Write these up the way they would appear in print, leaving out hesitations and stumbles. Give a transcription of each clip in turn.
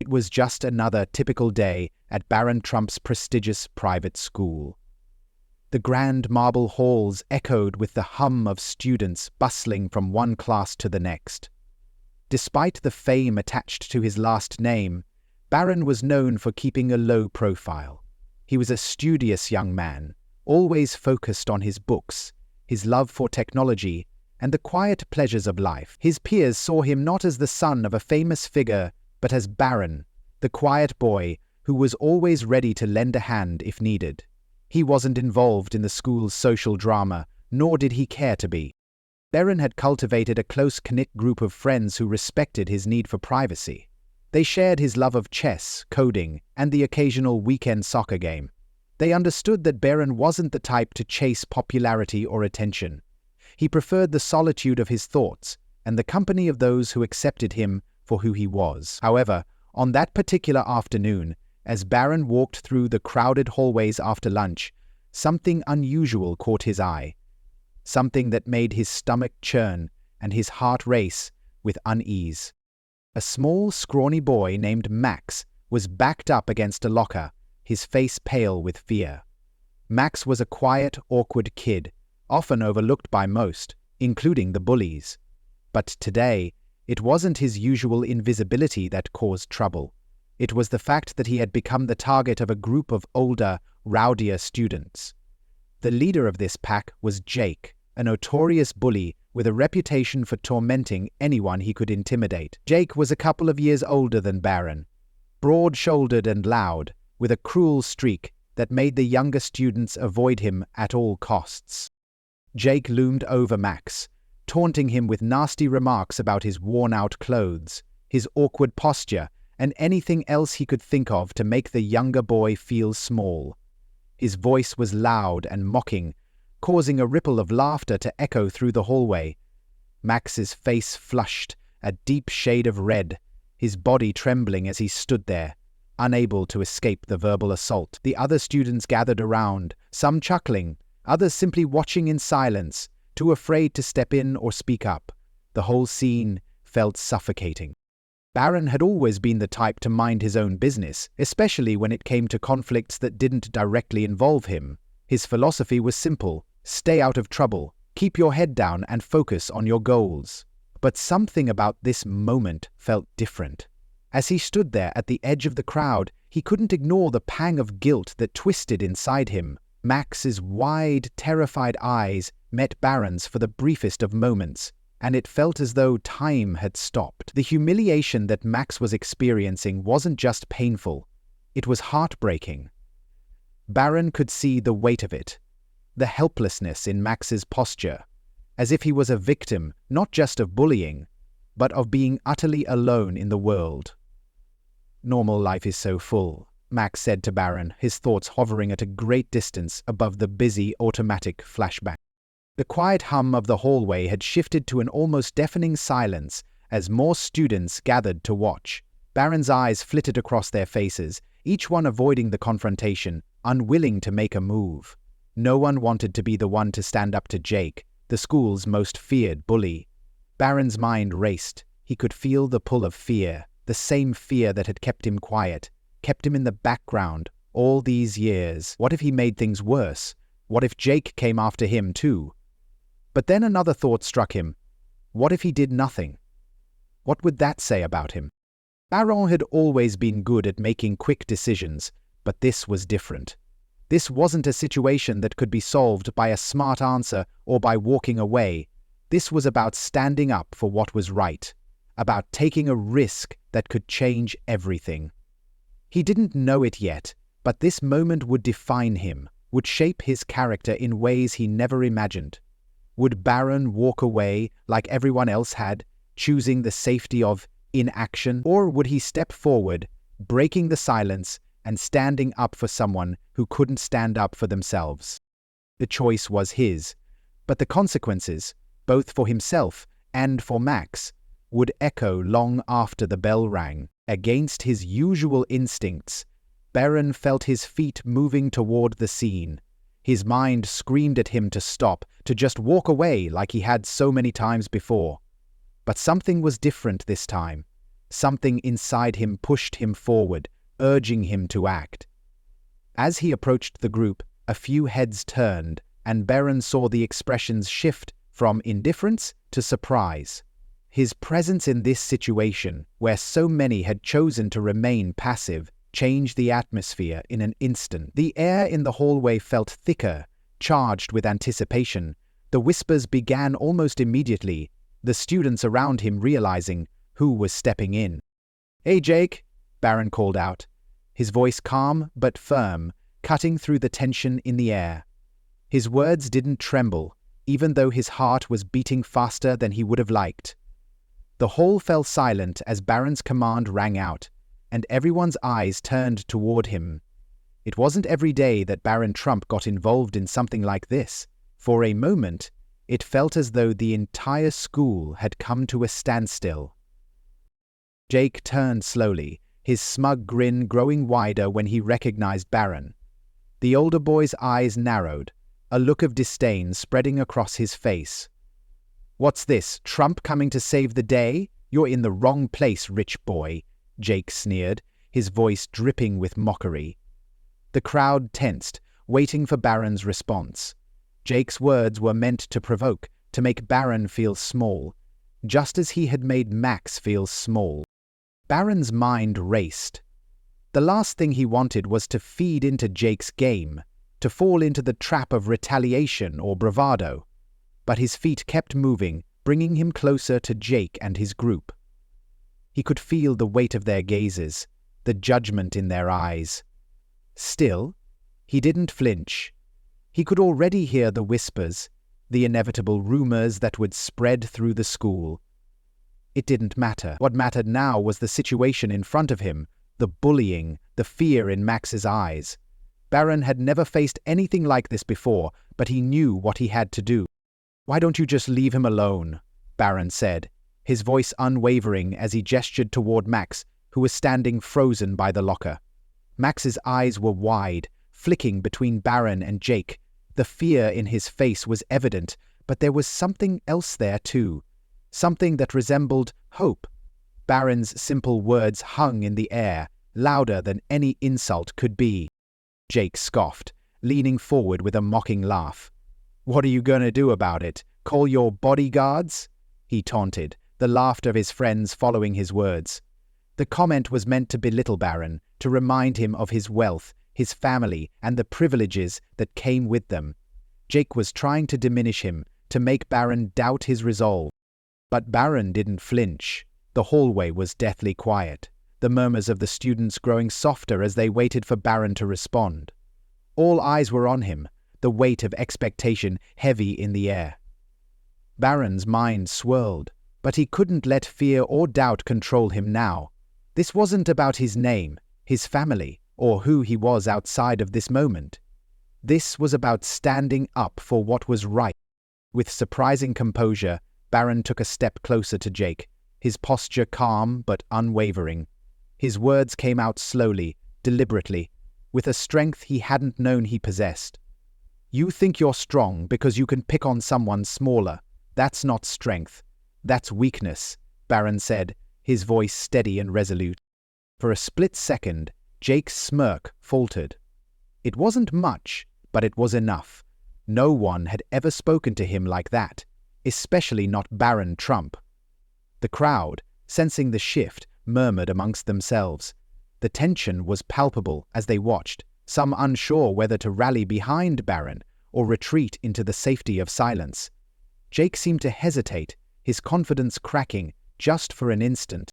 It was just another typical day at Barron Trump's prestigious private school. The grand marble halls echoed with the hum of students bustling from one class to the next. Despite the fame attached to his last name, Barron was known for keeping a low profile. He was a studious young man, always focused on his books, his love for technology, and the quiet pleasures of life. His peers saw him not as the son of a famous figure, but as Barron, the quiet boy who was always ready to lend a hand if needed. He wasn't involved in the school's social drama, nor did he care to be. Barron had cultivated a close-knit group of friends who respected his need for privacy. They shared his love of chess, coding, and the occasional weekend soccer game. They understood that Barron wasn't the type to chase popularity or attention. He preferred the solitude of his thoughts and the company of those who accepted him for who he was. However, on that particular afternoon, as Barron walked through the crowded hallways after lunch, something unusual caught his eye. Something that made his stomach churn and his heart race with unease. A small, scrawny boy named Max was backed up against a locker, his face pale with fear. Max was a quiet, awkward kid, often overlooked by most, including the bullies. But today, it wasn't his usual invisibility that caused trouble. It was the fact that he had become the target of a group of older, rowdier students. The leader of this pack was Jake, a notorious bully with a reputation for tormenting anyone he could intimidate. Jake was a couple of years older than Barron, broad-shouldered and loud, with a cruel streak that made the younger students avoid him at all costs. Jake loomed over Max, taunting him with nasty remarks about his worn-out clothes, his awkward posture, and anything else he could think of to make the younger boy feel small. His voice was loud and mocking, causing a ripple of laughter to echo through the hallway. Max's face flushed, a deep shade of red, his body trembling as he stood there, unable to escape the verbal assault. The other students gathered around, some chuckling, others simply watching in silence, too afraid to step in or speak up. The whole scene felt suffocating. Barron had always been the type to mind his own business, especially when it came to conflicts that didn't directly involve him. His philosophy was simple: stay out of trouble, keep your head down and focus on your goals. But something about this moment felt different. As he stood there at the edge of the crowd, he couldn't ignore the pang of guilt that twisted inside him. Max's wide, terrified eyes met Barron's for the briefest of moments, and it felt as though time had stopped. The humiliation that Max was experiencing wasn't just painful, it was heartbreaking. Barron could see the weight of it, the helplessness in Max's posture, as if he was a victim not just of bullying, but of being utterly alone in the world. "Normal life is so full," Max said to Barron, his thoughts hovering at a great distance above the busy automatic flashback. The quiet hum of the hallway had shifted to an almost deafening silence as more students gathered to watch. Barron's eyes flitted across their faces, each one avoiding the confrontation, unwilling to make a move. No one wanted to be the one to stand up to Jake, the school's most feared bully. Barron's mind raced. He could feel the pull of fear, the same fear that had kept him quiet, kept him in the background all these years. What if he made things worse? What if Jake came after him too? But then another thought struck him. What if he did nothing? What would that say about him? Barron had always been good at making quick decisions, but this was different. This wasn't a situation that could be solved by a smart answer or by walking away. This was about standing up for what was right, about taking a risk that could change everything. He didn't know it yet, but this moment would define him, would shape his character in ways he never imagined. Would Barron walk away like everyone else had, choosing the safety of inaction, or would he step forward, breaking the silence and standing up for someone who couldn't stand up for themselves? The choice was his, but the consequences, both for himself and for Max, would echo long after the bell rang. Against his usual instincts, Barron felt his feet moving toward the scene. His mind screamed at him to stop, to just walk away like he had so many times before. But something was different this time. Something inside him pushed him forward, urging him to act. As he approached the group, a few heads turned, and Barron saw the expressions shift from indifference to surprise. His presence in this situation, where so many had chosen to remain passive, changed the atmosphere in an instant. The air in the hallway felt thicker, charged with anticipation. The whispers began almost immediately, the students around him realizing who was stepping in. "Hey, Jake," Barron called out, his voice calm but firm, cutting through the tension in the air. His words didn't tremble, even though his heart was beating faster than he would have liked. The hall fell silent as Barron's command rang out, and everyone's eyes turned toward him. It wasn't every day that Barron Trump got involved in something like this. For a moment, it felt as though the entire school had come to a standstill. Jake turned slowly, his smug grin growing wider when he recognized Barron. The older boy's eyes narrowed, a look of disdain spreading across his face. "What's this, Trump coming to save the day? You're in the wrong place, rich boy," Jake sneered, his voice dripping with mockery. The crowd tensed, waiting for Barron's response. Jake's words were meant to provoke, to make Barron feel small, just as he had made Max feel small. Barron's mind raced. The last thing he wanted was to feed into Jake's game, to fall into the trap of retaliation or bravado. But his feet kept moving, bringing him closer to Jake and his group. He could feel the weight of their gazes, the judgment in their eyes. Still, he didn't flinch. He could already hear the whispers, the inevitable rumors that would spread through the school. It didn't matter. What mattered now was the situation in front of him, the bullying, the fear in Max's eyes. Barron had never faced anything like this before, but he knew what he had to do. "Why don't you just leave him alone?" Barron said, his voice unwavering as he gestured toward Max, who was standing frozen by the locker. Max's eyes were wide, flicking between Barron and Jake. The fear in his face was evident, but there was something else there too. Something that resembled hope. Barron's simple words hung in the air, louder than any insult could be. Jake scoffed, leaning forward with a mocking laugh. "What are you going to do about it? Call your bodyguards?" he taunted, the laughter of his friends following his words. The comment was meant to belittle Barron, to remind him of his wealth, his family, and the privileges that came with them. Jake was trying to diminish him, to make Barron doubt his resolve. But Barron didn't flinch. The hallway was deathly quiet, the murmurs of the students growing softer as they waited for Barron to respond. All eyes were on him, the weight of expectation heavy in the air. Barron's mind swirled, but he couldn't let fear or doubt control him now. This wasn't about his name, his family, or who he was outside of this moment. This was about standing up for what was right. With surprising composure, Barron took a step closer to Jake, his posture calm but unwavering. His words came out slowly, deliberately, with a strength he hadn't known he possessed. "You think you're strong because you can pick on someone smaller. That's not strength. That's weakness," Barron said, his voice steady and resolute. For a split second, Jake's smirk faltered. It wasn't much, but it was enough. No one had ever spoken to him like that, especially not Barron Trump. The crowd, sensing the shift, murmured amongst themselves. The tension was palpable as they watched, some unsure whether to rally behind Barron or retreat into the safety of silence. Jake seemed to hesitate, his confidence cracking just for an instant.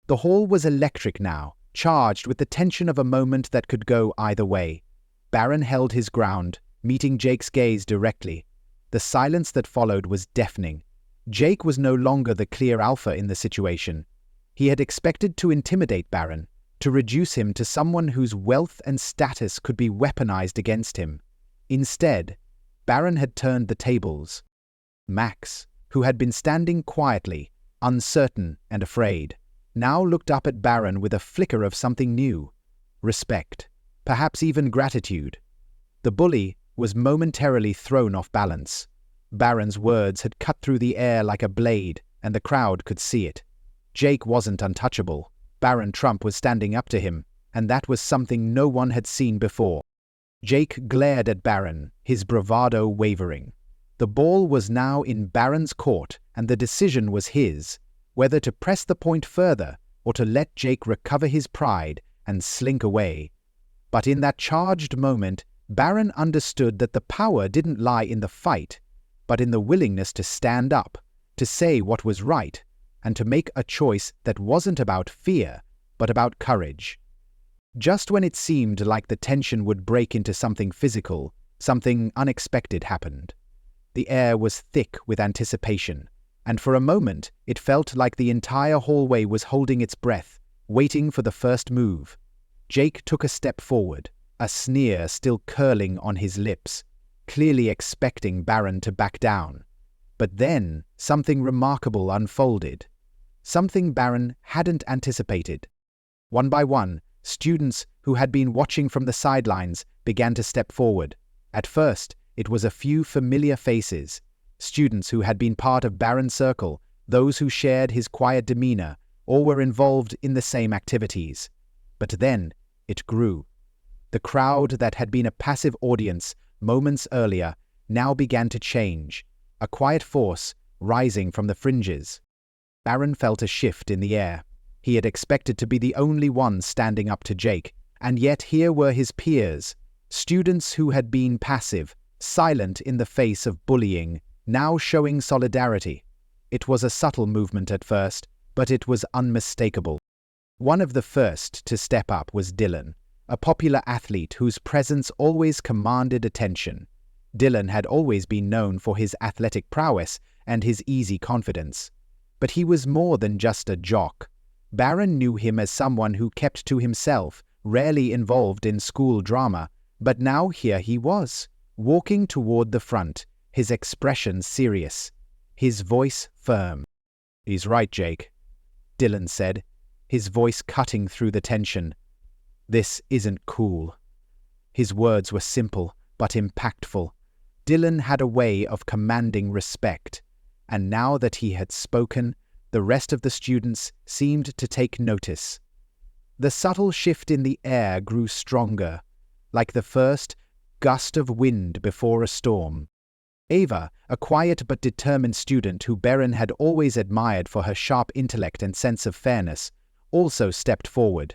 The hall was electric now, charged with the tension of a moment that could go either way. Barron held his ground, meeting Jake's gaze directly. The silence that followed was deafening. Jake was no longer the clear alpha in the situation. He had expected to intimidate Barron, to reduce him to someone whose wealth and status could be weaponized against him. Instead, Barron had turned the tables. Max, who had been standing quietly, uncertain and afraid, now looked up at Barron with a flicker of something new. Respect, perhaps even gratitude. The bully was momentarily thrown off balance. Barron's words had cut through the air like a blade, and the crowd could see it. Jake wasn't untouchable. Barron Trump was standing up to him, and that was something no one had seen before. Jake glared at Barron, his bravado wavering. The ball was now in Barron's court, and the decision was his, whether to press the point further or to let Jake recover his pride and slink away. But in that charged moment, Barron understood that the power didn't lie in the fight, but in the willingness to stand up, to say what was right, and to make a choice that wasn't about fear, but about courage. Just when it seemed like the tension would break into something physical, something unexpected happened. The air was thick with anticipation, and for a moment it felt like the entire hallway was holding its breath, waiting for the first move. Jake took a step forward, a sneer still curling on his lips, clearly expecting Barron to back down. But then something remarkable unfolded, something Barron hadn't anticipated. One by one, students who had been watching from the sidelines began to step forward. At first, it was a few familiar faces, students who had been part of Barron's circle, those who shared his quiet demeanor or were involved in the same activities. But then it grew. The crowd that had been a passive audience moments earlier now began to change, a quiet force rising from the fringes. Barron felt a shift in the air. He had expected to be the only one standing up to Jake, and yet here were his peers, students who had been passive, silent in the face of bullying, now showing solidarity. It was a subtle movement at first, but it was unmistakable. One of the first to step up was Dylan, a popular athlete whose presence always commanded attention. Dylan had always been known for his athletic prowess and his easy confidence. But he was more than just a jock. Barron knew him as someone who kept to himself, rarely involved in school drama, but now here he was, walking toward the front, his expression serious, his voice firm. "He's right, Jake," Dylan said, his voice cutting through the tension. "This isn't cool." His words were simple but impactful. Dylan had a way of commanding respect, and now that he had spoken, the rest of the students seemed to take notice. The subtle shift in the air grew stronger, like the first gust of wind before a storm. Ava, a quiet but determined student who Barron had always admired for her sharp intellect and sense of fairness, also stepped forward.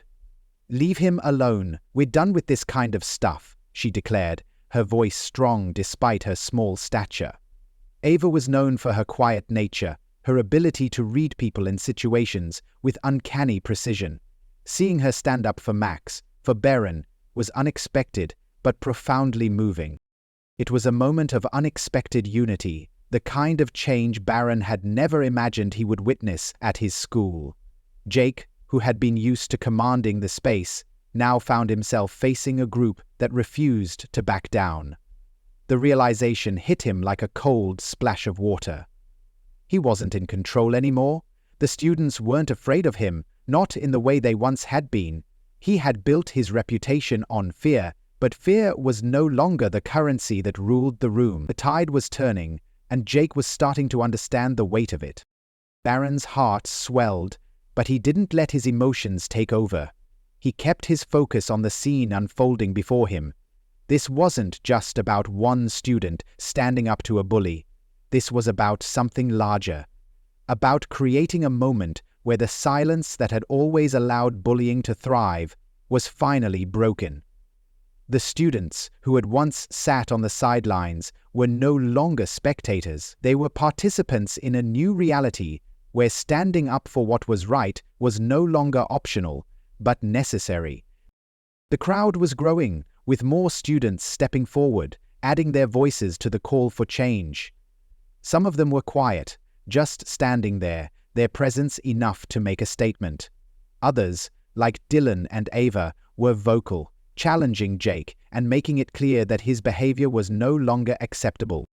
"Leave him alone. We're done with this kind of stuff," she declared, her voice strong despite her small stature. Ava was known for her quiet nature, her ability to read people in situations with uncanny precision. Seeing her stand up for Max, for Barron, was unexpected but profoundly moving. It was a moment of unexpected unity, the kind of change Barron had never imagined he would witness at his school. Jake, who had been used to commanding the space, now found himself facing a group that refused to back down. The realization hit him like a cold splash of water. He wasn't in control anymore. The students weren't afraid of him, not in the way they once had been. He had built his reputation on fear, but fear was no longer the currency that ruled the room. The tide was turning, and Jake was starting to understand the weight of it. Barron's heart swelled, but he didn't let his emotions take over. He kept his focus on the scene unfolding before him. This wasn't just about one student standing up to a bully. This was about something larger, about creating a moment where the silence that had always allowed bullying to thrive was finally broken. The students, who had once sat on the sidelines, were no longer spectators. They were participants in a new reality where standing up for what was right was no longer optional, but necessary. The crowd was growing, with more students stepping forward, adding their voices to the call for change. Some of them were quiet, just standing there, their presence enough to make a statement. Others, like Dylan and Ava, were vocal, challenging Jake and making it clear that his behavior was no longer acceptable.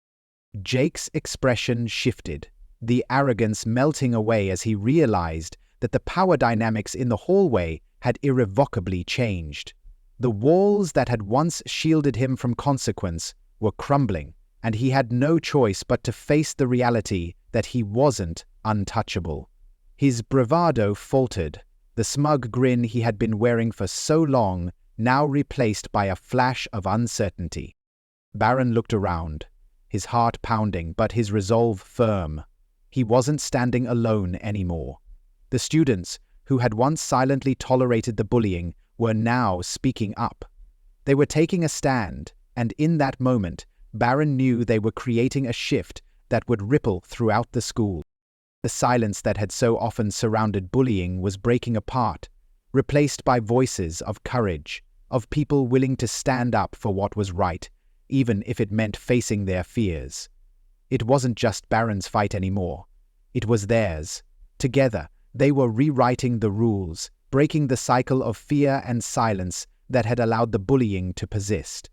Jake's expression shifted, the arrogance melting away as he realized that the power dynamics in the hallway had irrevocably changed. The walls that had once shielded him from consequence were crumbling, and he had no choice but to face the reality that he wasn't untouchable. His bravado faltered, the smug grin he had been wearing for so long now replaced by a flash of uncertainty. Barron looked around, his heart pounding but his resolve firm. He wasn't standing alone anymore. The students, who had once silently tolerated the bullying, were now speaking up. They were taking a stand, and in that moment, Barron knew they were creating a shift that would ripple throughout the school. The silence that had so often surrounded bullying was breaking apart, replaced by voices of courage, of people willing to stand up for what was right, even if it meant facing their fears. It wasn't just Barron's fight anymore. It was theirs. Together, they were rewriting the rules, breaking the cycle of fear and silence that had allowed the bullying to persist.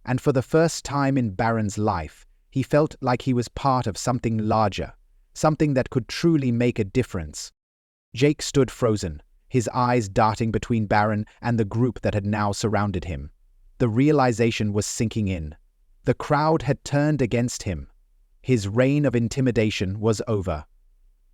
And for the first time in Barron's life, he felt like he was part of something larger, something that could truly make a difference. Jake stood frozen, his eyes darting between Barron and the group that had now surrounded him. The realization was sinking in. The crowd had turned against him. His reign of intimidation was over.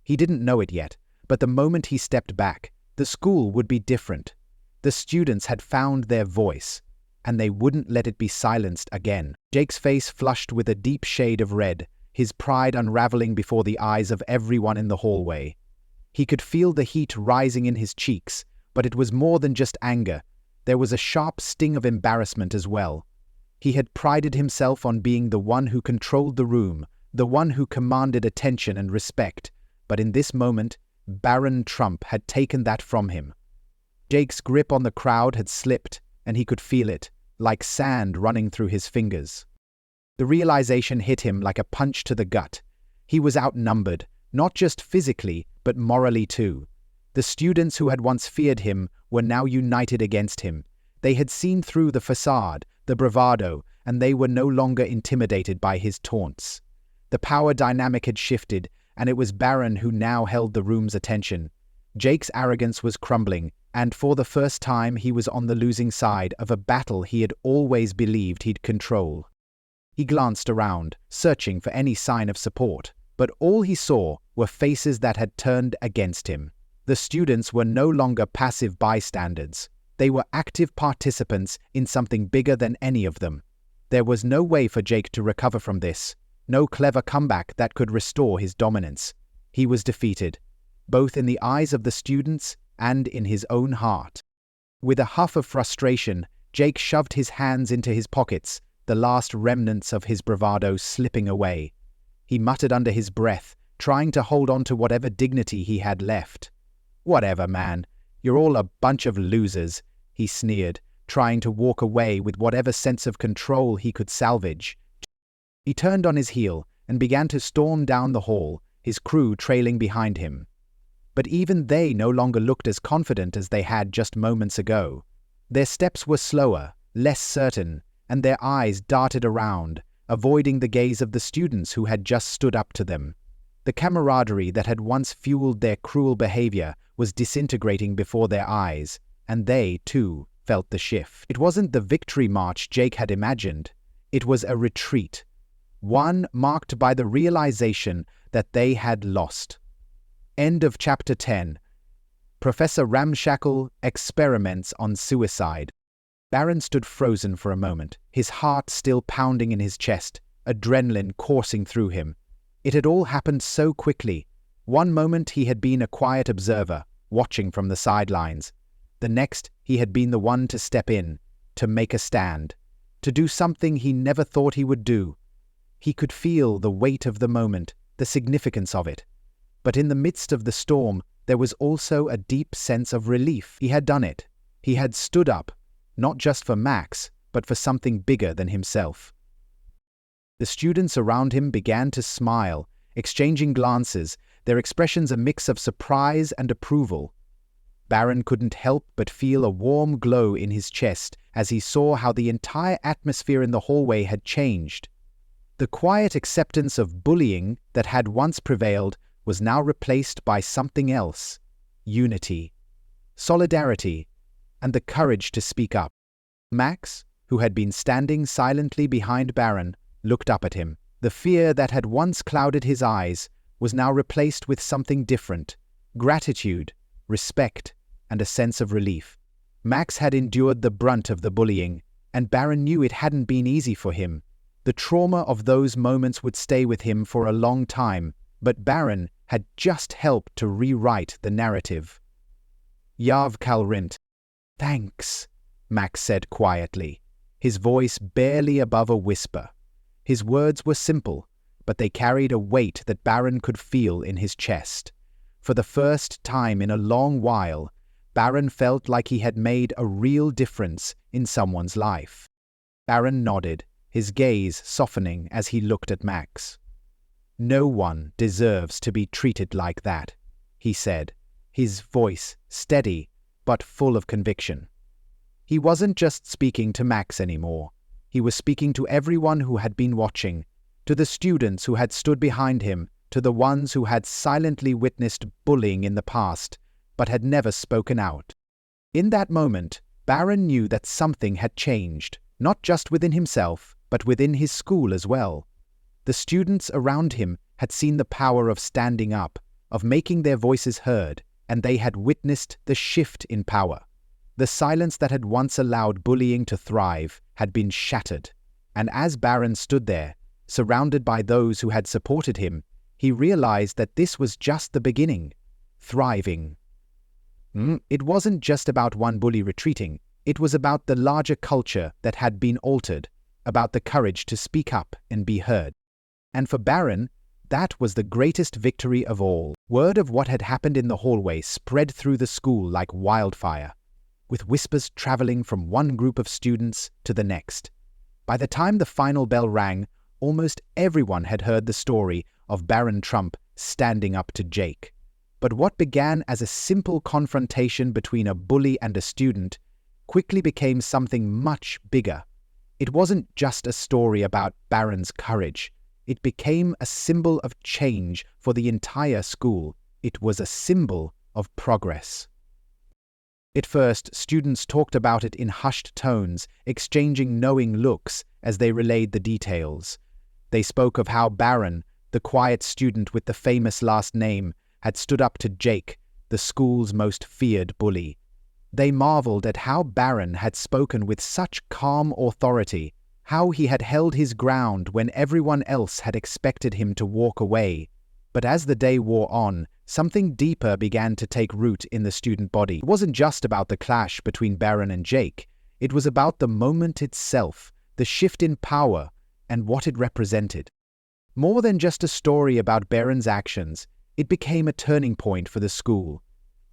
He didn't know it yet, but the moment he stepped back, the school would be different. The students had found their voice, and they wouldn't let it be silenced again. Jake's face flushed with a deep shade of red, his pride unraveling before the eyes of everyone in the hallway. He could feel the heat rising in his cheeks, but it was more than just anger. There was a sharp sting of embarrassment as well. He had prided himself on being the one who controlled the room, the one who commanded attention and respect, but in this moment, Barron Trump had taken that from him. Jake's grip on the crowd had slipped, and he could feel it, like sand running through his fingers. The realization hit him like a punch to the gut. He was outnumbered, not just physically, but morally too. The students who had once feared him were now united against him. They had seen through the facade, the bravado, and they were no longer intimidated by his taunts. The power dynamic had shifted, and it was Barron who now held the room's attention. Jake's arrogance was crumbling, and for the first time he was on the losing side of a battle he had always believed he'd control. He glanced around, searching for any sign of support, but all he saw were faces that had turned against him. The students were no longer passive bystanders. They were active participants in something bigger than any of them. There was no way for Jake to recover from this, no clever comeback that could restore his dominance. He was defeated, both in the eyes of the students and in his own heart. With a huff of frustration, Jake shoved his hands into his pockets, the last remnants of his bravado slipping away. He muttered under his breath, trying to hold on to whatever dignity he had left. "Whatever, man. You're all a bunch of losers," he sneered, trying to walk away with whatever sense of control he could salvage. He turned on his heel and began to storm down the hall, his crew trailing behind him. But even they no longer looked as confident as they had just moments ago. Their steps were slower, less certain, and their eyes darted around, avoiding the gaze of the students who had just stood up to them. The camaraderie that had once fueled their cruel behavior was disintegrating before their eyes, and they, too, felt the shift. It wasn't the victory march Jake had imagined. It was a retreat, one marked by the realization that they had lost. End of Chapter 10. Professor Ramshackle experiments on suicide. Barron stood frozen for a moment, his heart still pounding in his chest, adrenaline coursing through him. It had all happened so quickly. One moment he had been a quiet observer, watching from the sidelines. The next, he had been the one to step in, to make a stand, to do something he never thought he would do. He could feel the weight of the moment, the significance of it. But in the midst of the storm, there was also a deep sense of relief. He had done it. He had stood up, not just for Max, but for something bigger than himself. The students around him began to smile, exchanging glances, their expressions a mix of surprise and approval. Barron couldn't help but feel a warm glow in his chest as he saw how the entire atmosphere in the hallway had changed. The quiet acceptance of bullying that had once prevailed was now replaced by something else: unity, solidarity, and the courage to speak up. Max, who had been standing silently behind Barron, looked up at him. The fear that had once clouded his eyes was now replaced with something different, gratitude, respect, and a sense of relief. Max had endured the brunt of the bullying, and Barron knew it hadn't been easy for him. The trauma of those moments would stay with him for a long time, but Barron had just helped to rewrite the narrative. "Yav Kalrint." "Thanks," Max said quietly, his voice barely above a whisper. His words were simple, but they carried a weight that Barron could feel in his chest. For the first time in a long while, Barron felt like he had made a real difference in someone's life. Barron nodded, his gaze softening as he looked at Max. "No one deserves to be treated like that," he said, his voice steady but full of conviction. He wasn't just speaking to Max anymore. He was speaking to everyone who had been watching, to the students who had stood behind him, to the ones who had silently witnessed bullying in the past, but had never spoken out. In that moment, Barron knew that something had changed, not just within himself, but within his school as well. The students around him had seen the power of standing up, of making their voices heard, and they had witnessed the shift in power. The silence that had once allowed bullying to thrive had been shattered, and as Barron stood there, surrounded by those who had supported him, he realized that this was just the beginning. Thriving. It wasn't just about one bully retreating, it was about the larger culture that had been altered, about the courage to speak up and be heard. And for Barron, that was the greatest victory of all. Word of what had happened in the hallway spread through the school like wildfire, with whispers traveling from one group of students to the next. By the time the final bell rang, almost everyone had heard the story of Barron Trump standing up to Jake. But what began as a simple confrontation between a bully and a student quickly became something much bigger. It wasn't just a story about Barron's courage. It became a symbol of change for the entire school. It was a symbol of progress. At first, students talked about it in hushed tones, exchanging knowing looks as they relayed the details. They spoke of how Barron, the quiet student with the famous last name, had stood up to Jake, the school's most feared bully. They marveled at how Barron had spoken with such calm authority, how he had held his ground when everyone else had expected him to walk away. But as the day wore on, something deeper began to take root in the student body. It wasn't just about the clash between Barron and Jake. It was about the moment itself, the shift in power, and what it represented. More than just a story about Barron's actions, it became a turning point for the school.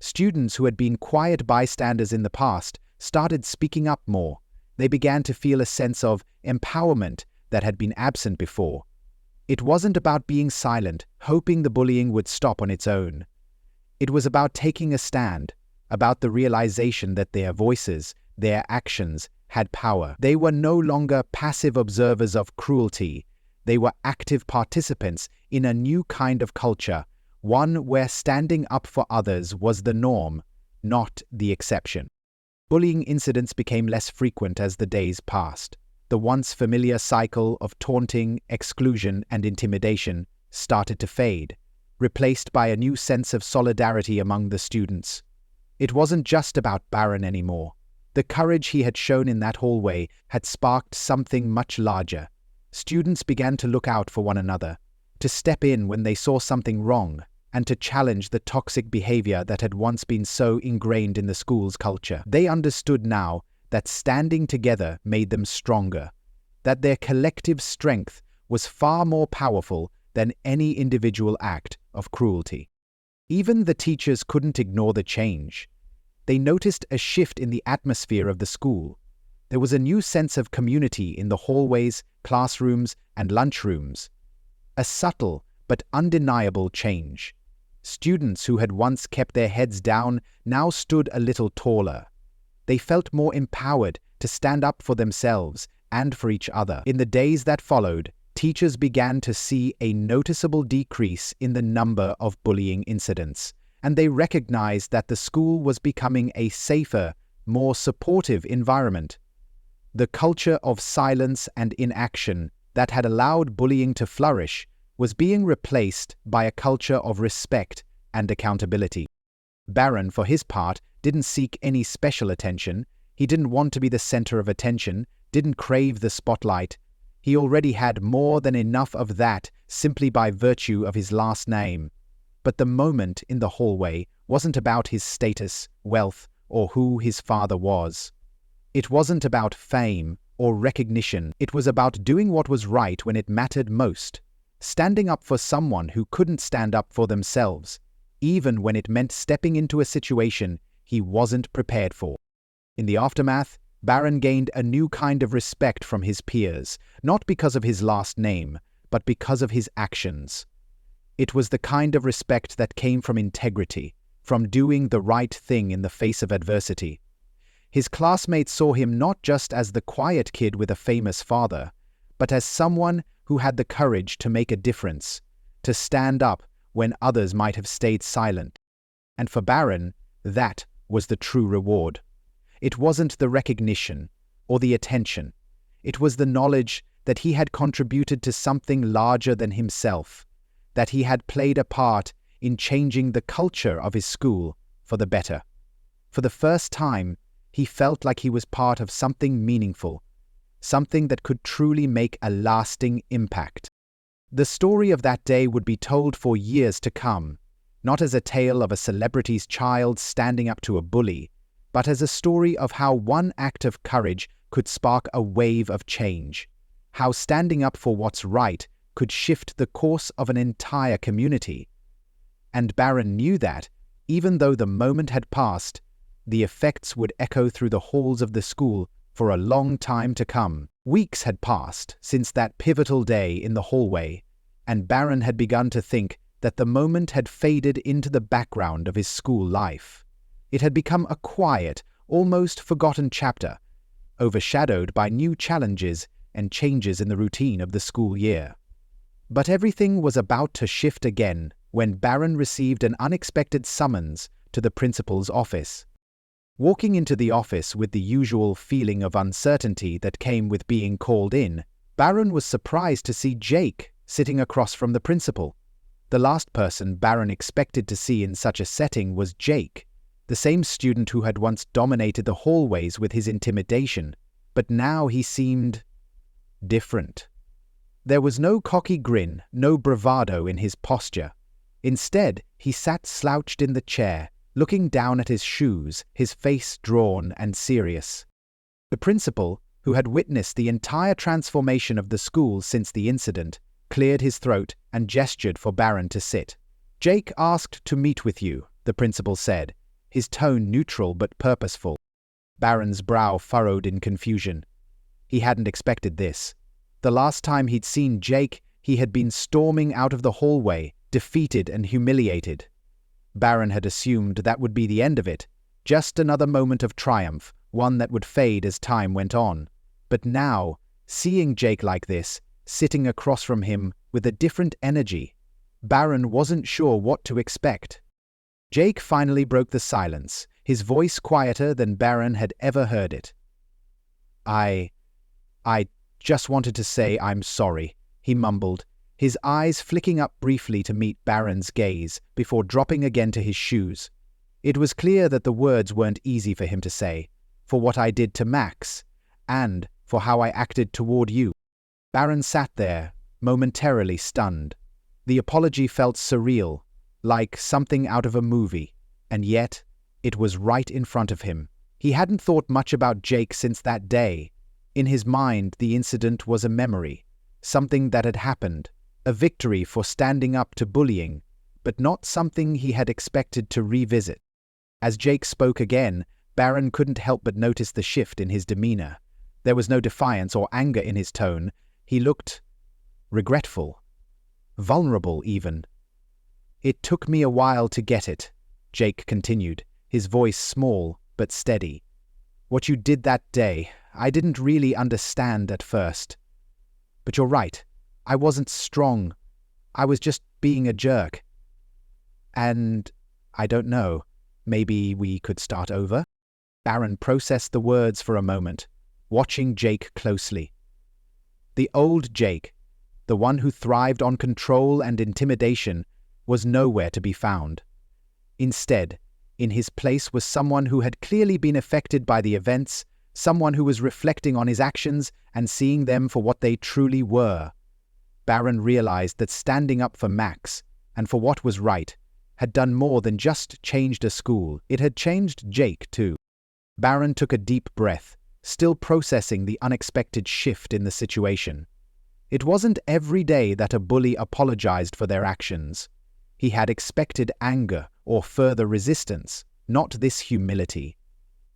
Students who had been quiet bystanders in the past started speaking up more. They began to feel a sense of empowerment that had been absent before. It wasn't about being silent, hoping the bullying would stop on its own. It was about taking a stand, about the realization that their voices, their actions, had power. They were no longer passive observers of cruelty. They were active participants in a new kind of culture, one where standing up for others was the norm, not the exception. Bullying incidents became less frequent as the days passed. The once familiar cycle of taunting, exclusion, and intimidation started to fade, replaced by a new sense of solidarity among the students. It wasn't just about Barron anymore. The courage he had shown in that hallway had sparked something much larger. Students began to look out for one another, to step in when they saw something wrong, and to challenge the toxic behavior that had once been so ingrained in the school's culture. They understood now that standing together made them stronger, that their collective strength was far more powerful than any individual act of cruelty. Even the teachers couldn't ignore the change. They noticed a shift in the atmosphere of the school. There was a new sense of community in the hallways, classrooms, and lunchrooms. A subtle but undeniable change. Students who had once kept their heads down now stood a little taller. They felt more empowered to stand up for themselves and for each other. In the days that followed, teachers began to see a noticeable decrease in the number of bullying incidents, and they recognized that the school was becoming a safer, more supportive environment. The culture of silence and inaction that had allowed bullying to flourish was being replaced by a culture of respect and accountability. Barron, for his part, didn't seek any special attention. He didn't want to be the center of attention, didn't crave the spotlight. He already had more than enough of that simply by virtue of his last name. But the moment in the hallway wasn't about his status, wealth, or who his father was. It wasn't about fame or recognition. It was about doing what was right when it mattered most, standing up for someone who couldn't stand up for themselves, even when it meant stepping into a situation he wasn't prepared for. In the aftermath, Barron gained a new kind of respect from his peers, not because of his last name, but because of his actions. It was the kind of respect that came from integrity, from doing the right thing in the face of adversity. His classmates saw him not just as the quiet kid with a famous father, but as someone who had the courage to make a difference, to stand up when others might have stayed silent. And for Barron, that was the true reward. It wasn't the recognition or the attention. It was the knowledge that he had contributed to something larger than himself, that he had played a part in changing the culture of his school for the better. For the first time, he felt like he was part of something meaningful, something that could truly make a lasting impact. The story of that day would be told for years to come, not as a tale of a celebrity's child standing up to a bully, but as a story of how one act of courage could spark a wave of change, how standing up for what's right could shift the course of an entire community. And Barron knew that, even though the moment had passed, the effects would echo through the halls of the school for a long time to come. Weeks had passed since that pivotal day in the hallway, and Barron had begun to think that the moment had faded into the background of his school life. It had become a quiet, almost forgotten chapter, overshadowed by new challenges and changes in the routine of the school year. But everything was about to shift again when Barron received an unexpected summons to the principal's office. Walking into the office with the usual feeling of uncertainty that came with being called in, Barron was surprised to see Jake sitting across from the principal. The last person Barron expected to see in such a setting was Jake, the same student who had once dominated the hallways with his intimidation, but now he seemed different. There was no cocky grin, no bravado in his posture. Instead, he sat slouched in the chair, looking down at his shoes, his face drawn and serious. The principal, who had witnessed the entire transformation of the school since the incident, cleared his throat and gestured for Barron to sit. "Jake asked to meet with you," the principal said, his tone neutral but purposeful. Barron's brow furrowed in confusion. He hadn't expected this. The last time he'd seen Jake, he had been storming out of the hallway, defeated and humiliated. Barron had assumed that would be the end of it, just another moment of triumph, one that would fade as time went on. But now, seeing Jake like this, sitting across from him with a different energy, Barron wasn't sure what to expect. Jake finally broke the silence, his voice quieter than Barron had ever heard it. I just wanted to say I'm sorry," he mumbled, his eyes flicking up briefly to meet Barron's gaze before dropping again to his shoes. It was clear that the words weren't easy for him to say, for what I did to Max, and for how I acted toward you. Barron sat there, momentarily stunned. The apology felt surreal, like something out of a movie, and yet it was right in front of him. He hadn't thought much about Jake since that day. In his mind, the incident was a memory, something that had happened, a victory for standing up to bullying, but not something he had expected to revisit. As Jake spoke again, Barron couldn't help but notice the shift in his demeanor. There was no defiance or anger in his tone. He looked regretful, vulnerable even. "It took me a while to get it," Jake continued, his voice small but steady. "What you did that day, I didn't really understand at first. But you're right, I wasn't strong. I was just being a jerk. And, I don't know, maybe we could start over?" Barron processed the words for a moment, watching Jake closely. The old Jake, the one who thrived on control and intimidation, was nowhere to be found. Instead, In his place was someone who had clearly been affected by the events, someone who was reflecting on his actions and seeing them for what they truly were. Barron realized that standing up for Max, and for what was right, had done more than just changed a school. It had changed Jake, too. Barron took a deep breath, still processing the unexpected shift in the situation. It wasn't every day that a bully apologized for their actions. He had expected anger or further resistance, not this humility.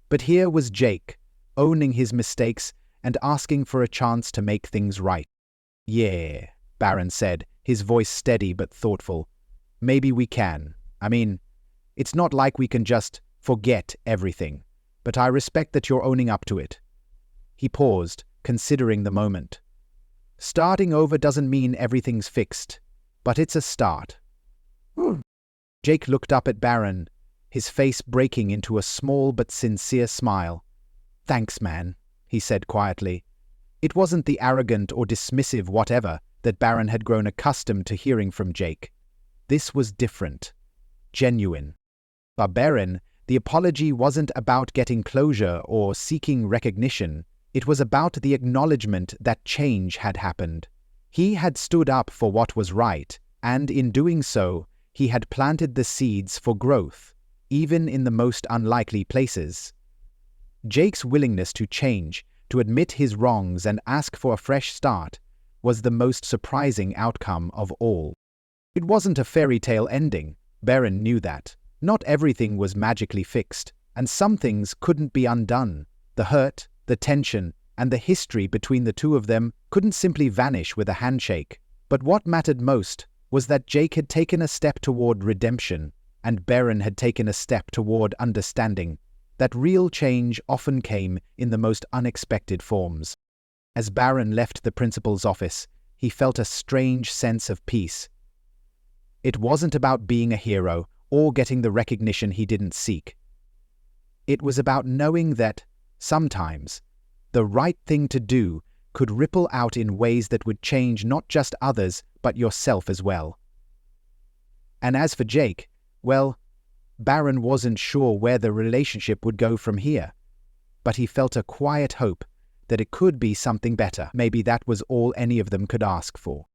But here was Jake, owning his mistakes and asking for a chance to make things right. "Yeah," Barron said, his voice steady but thoughtful. "Maybe we can. I mean, it's not like we can just forget everything, but I respect that you're owning up to it." He paused, considering the moment. Starting over doesn't mean everything's fixed, but it's a start. Jake looked up at Barron, his face breaking into a small but sincere smile. "Thanks, man," he said quietly. It wasn't the arrogant or dismissive whatever that Barron had grown accustomed to hearing from Jake. This was different. Genuine. For Barron, the apology wasn't about getting closure or seeking recognition. It was about the acknowledgement that change had happened. He had stood up for what was right, and in doing so, he had planted the seeds for growth, even in the most unlikely places. Jake's willingness to change, to admit his wrongs and ask for a fresh start, was the most surprising outcome of all. It wasn't a fairy tale ending. Barron knew that. Not everything was magically fixed, and some things couldn't be undone. The hurt, the tension, and the history between the two of them couldn't simply vanish with a handshake. But what mattered most was that Jake had taken a step toward redemption, and Barron had taken a step toward understanding that real change often came in the most unexpected forms. As Barron left the principal's office, he felt a strange sense of peace. It wasn't about being a hero or getting the recognition he didn't seek. It was about knowing that, sometimes, the right thing to do could ripple out in ways that would change not just others, but yourself as well. And as for Jake, well, Barron wasn't sure where the relationship would go from here, but he felt a quiet hope that it could be something better. Maybe that was all any of them could ask for.